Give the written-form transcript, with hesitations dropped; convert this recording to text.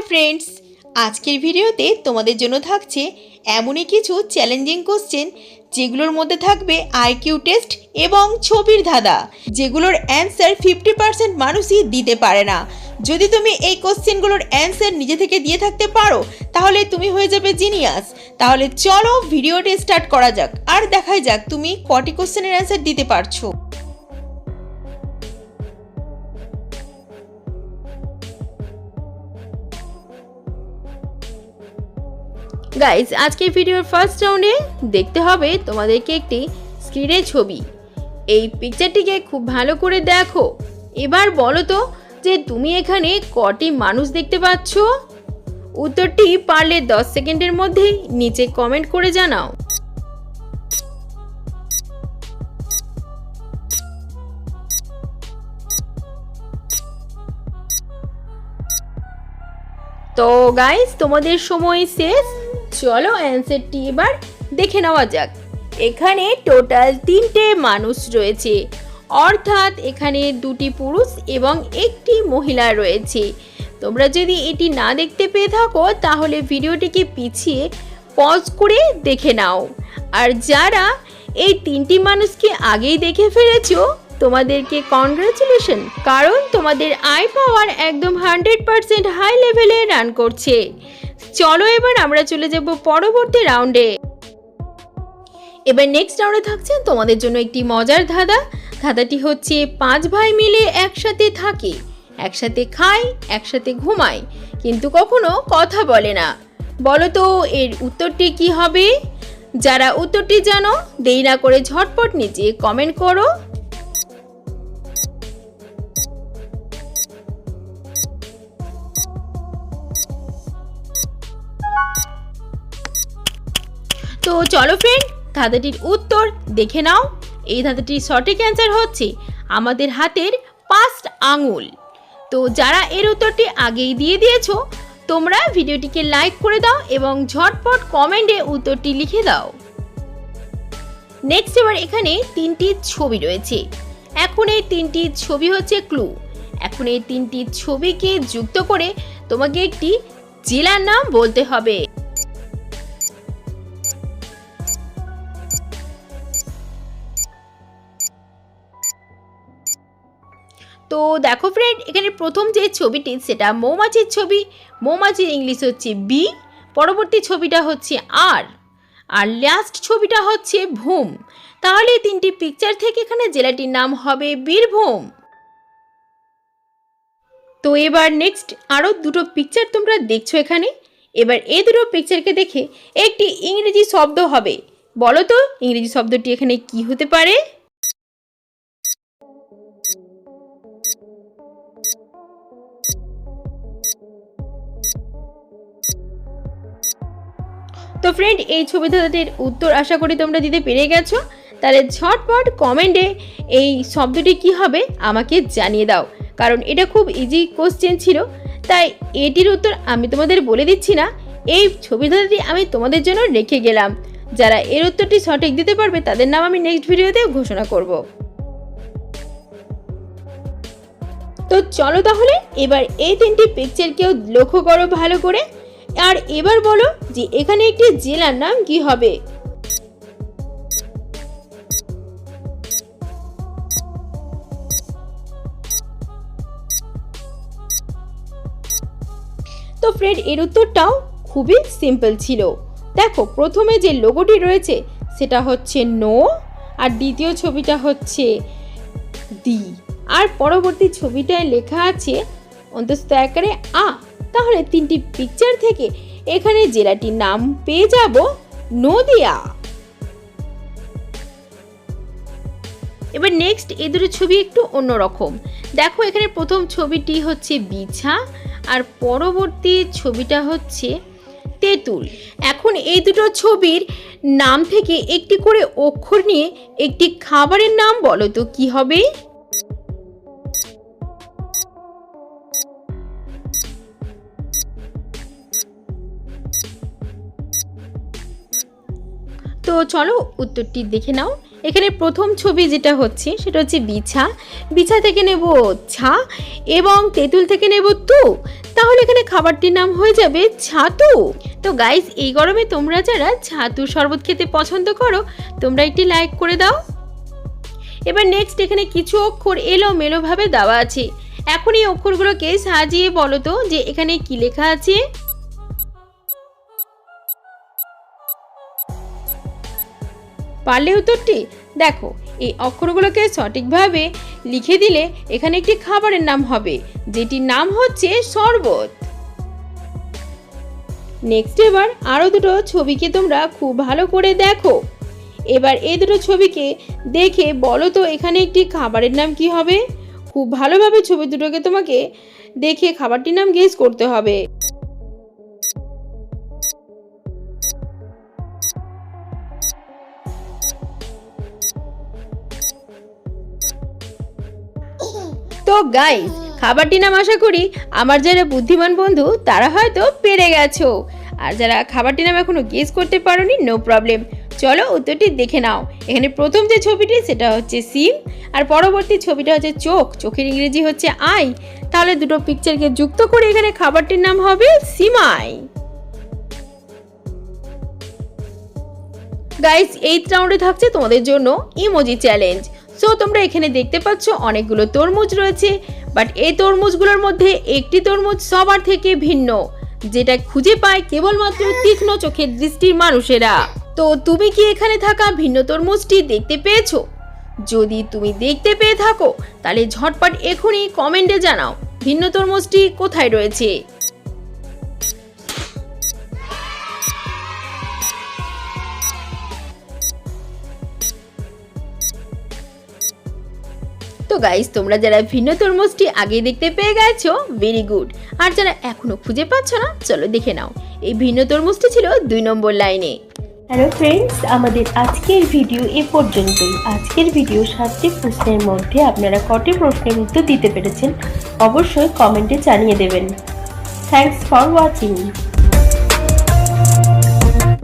Hi friends आजकेर भिडियोते तोमादेर जोन्नो थाकछे एमोनी किछु चैलेंजिंग कोश्चेन जेगुलोर मध्य थाकबे आईकिउ टेस्ट एबं छबिर धाঁধা जेगुलोर आंसर 50% मानुषई दिते पारे ना। যদি তুমি এই কোশ্চেনগুলোর অ্যানসার নিজে থেকে দিয়ে থাকতে পারো তাহলে তুমি হয়ে যাবে জিনিয়াস। তাহলে চলো ভিডিওটা স্টার্ট করা যাক আর দেখাই যাক তুমি কটি কোশ্চেনের অ্যানসার দিতে পারছো। গাইস আজকে ভিডিওর ফার্স্ট রাউন্ডে দেখতে হবে তোমাদেরকে একটি স্ক্রিনের ছবি। এই পিকচারটিকে খুব ভালো করে দেখো। এবার বলো তো যে তুমি এখানে কটি মানুষ দেখতে পাচ্ছ? উত্তরটি পারলে 10 সেকেন্ডের মধ্যে নিচে কমেন্ট করে জানাও। তো গাইস তোমাদের সময় শেষ, চলো অ্যানসারটি এবার দেখে নেওয়া যাক। এখানে টোটাল 3টে মানুষ রয়েছে, অর্থাৎ এখানে 2টি পুরুষ এবং 1টি মহিলা রয়েছে। তোমরা যদি এটি না দেখতে পেয়ে থাকো তাহলে ভিডিওটিকে পিছিয়ে পজ করে দেখে নাও। আর যারা এই 3টি মানুষকে আগেই দেখে ফেলেছো তোমাদেরকে কংগ্রাচুলেশন, কারণ তোমাদের আই পাওয়ার একদম 100% হাই লেভেলে রান করছে। চলো এবার আমরা চলে যাব পরবর্তী রাউন্ডে। এবার নেক্সট রাউন্ডে থাকছে তোমাদের জন্য একটি মজার ধাঁধা। ধাঁধাটি হচ্ছে 5 ভাই মিলে একসাথে থাকে, একসাথে খায়, একসাথে ঘুমায়, কিন্তু কখনো কথা বলে না। বলো তো এর উত্তরটি কি হবে? যারা উত্তরটি জানো দেরি না করে ঝটপট নিচে কমেন্ট করো। তো চলো ফ্রেন্ড ধাঁধাটির উত্তর দেখে নাও। এই ধাঁধাটির সঠিক অ্যান্সার হচ্ছে আমাদের হাতের 5 আঙুল। তো যারা এর উত্তরটি আগেই দিয়ে দিয়েছো তোমরা ভিডিওটিকে লাইক করে দাও এবং ঝটপট কমেন্টে উত্তরটি লিখে দাও। নেক্সট এবার এখানে 3টি ছবি রয়েছে। এখন এই 3টি ছবি হচ্ছে ক্লু। এখন এই 3টি ছবিকে যুক্ত করে তোমাকে একটি জেলার নাম বলতে হবে। তো দেখো ফ্রেন্ড এখানে প্রথম যে ছবিটি সেটা মৌমাছির ছবি। মৌমাছির ইংলিশ হচ্ছে বি, পরবর্তী ছবিটা হচ্ছে আর লাস্ট ছবিটা হচ্ছে ভূম। তাহলে এই 3টি পিকচার থেকে এখানে জেলাটির নাম হবে বীরভূম। তো এবার নেক্সট আরও 2টো পিকচার তোমরা দেখছো এখানে। এবার এই 2টো পিকচারকে দেখে একটি ইংরেজি শব্দ হবে। বলো তো ইংরেজি শব্দটি এখানে কি হতে পারে? তো ফ্রেন্ড এই ছবি ধাঁধাটির উত্তর আশা করি তোমরা দিতে পেরে গেছো। তাহলে ঝটপট কমেন্টে এই শব্দটি কি হবে আমাকে জানিয়ে দাও, কারণ এটা খুব ইজি কোশ্চেন ছিল, তাই এটির উত্তর আমি তোমাদের বলে দিচ্ছি না। এই ছবি ধাঁধাটি আমি তোমাদের জন্য রেখে গেলাম। যারা এর উত্তরটি সঠিক দিতে পারবে তাদের নাম আমি নেক্সট ভিডিওতে ঘোষণা করব। তো চলো তাহলে এবার এই 3টি পিকচারকেও লক্ষ্য করো ভালো করে। আর এবার বলো যে এখানে একটি জেলার নাম কি হবে? তো ফ্রেন্ড এর উত্তরটাও খুবই সিম্পল ছিল। দেখো প্রথমে যে লোগোটি রয়েছে সেটা হচ্ছে নো, আর দ্বিতীয় ছবিটা হচ্ছে দি, আর পরবর্তী ছবিটায় লেখা আছে অন্তস্থ আকারে আ। তাহলে 3টি পিকচার থেকে এখানে জেলাটির নাম পেয়ে যাব নদিয়া। এবার নেক্সট এই 2টো ছবি একটু অন্যরকম। দেখো এখানে প্রথম ছবিটি হচ্ছে বিছা আর পরবর্তী ছবিটা হচ্ছে তেঁতুল। এখন এই 2টো ছবির নাম থেকে একটি করে অক্ষর নিয়ে একটি খাবারের নাম বলো তো কি হবে? তো চলো উত্তরটি দেখে নাও। এখানে প্রথম ছবি যেটা হচ্ছে সেটা হচ্ছে বিছা, বিছা থেকে নেব ছা এবং তেঁতুল থেকে নেব তু। তাহলে এখানে খাবারটির নাম হয়ে যাবে ছাতু। তো গাইস, এই গরমে তোমরা যারা ছাতু শরবত খেতে পছন্দ করো তোমরা একটি লাইক করে দাও। এবার নেক্সট এখানে কিছু অক্ষর এলোমেলো ভাবে দেওয়া আছে। এখন এই অক্ষরগুলোকে সাজিয়ে বলো তো যে এখানে কি লেখা আছে। পারলে উত্তরটি দেখো, এই অক্ষরগুলোকে সঠিকভাবে লিখে দিলে এখানে একটি খাবারের নাম হবে, যেটির নাম হচ্ছে শরবত। নেক্সট এবার আরো দুটো ছবিকে তোমরা খুব ভালো করে দেখো। এবার এই দুটো ছবিকে দেখে বলো তো এখানে একটি খাবারের নাম কি হবে। খুব ভালোভাবে ছবি দুটোকে তোমাকে দেখে খাবারটির নাম গেস করতে হবে। তো গাইস, খাবারটির নাম আশা করি আমার যারা বুদ্ধিমান বন্ধু তারা হয়তো পেরে গেছো, আর যারা খাবারটির নাম এখনো গেস করতে পারোনি নো প্রবলেম, চলো উত্তরটি দেখে নাও। এখানে প্রথম যে ছবিটি সেটা হচ্ছে সিম, আর পরবর্তী ছবিটা হচ্ছে চোখ, চোখের ইংরেজি হচ্ছে আই। তাহলে দুটো পিকচারকে যুক্ত করে এখানে খাবারটির নাম হবে সিমাই। গাইস, 8th রাউন্ডে থাকছে তোমাদের জন্য ইমোজি চ্যালেঞ্জ। সো তোমরা এখানে দেখতে পাচ্ছ অনেকগুলো তরমুজ রয়েছে, বাট এই তরমুজগুলোর মধ্যে একটি তরমুজ সবার থেকে ভিন্ন, যেটা খুঁজে পায় কেবলমাত্র তীক্ষ্ণ চোখের দৃষ্টির মানুষেরা। তো তুমি কি এখানে থাকা ভিন্ন তরমুজটি দেখতে পেয়েছো? যদি তুমি দেখতে পেয়ে থাকো তাহলে ঝটপট এখনই কমেন্টে জানাও ভিন্ন তরমুজটি কোথায় রয়েছে। তো গাইস, তোমরা যারা ভিন্ন তরমুজটি আগে দেখতে পেয়ে গেছো ভেরি গুড, আর যারা এখনো খুঁজে পাচ্ছ না চলো দেখে নাও। এই ভিন্ন তরমুজটি ছিল 2 নম্বর লাইনে। হ্যালো ফ্রেন্ডস, আমাদের আজকের ভিডিও এ পর্যন্তই। আজকের ভিডিও 7টি প্রশ্নের মধ্যে আপনারা কটি প্রশ্নের উত্তর দিতে পেরেছেন অবশ্যই কমেন্টে জানিয়ে দেবেন। Thanks for watching.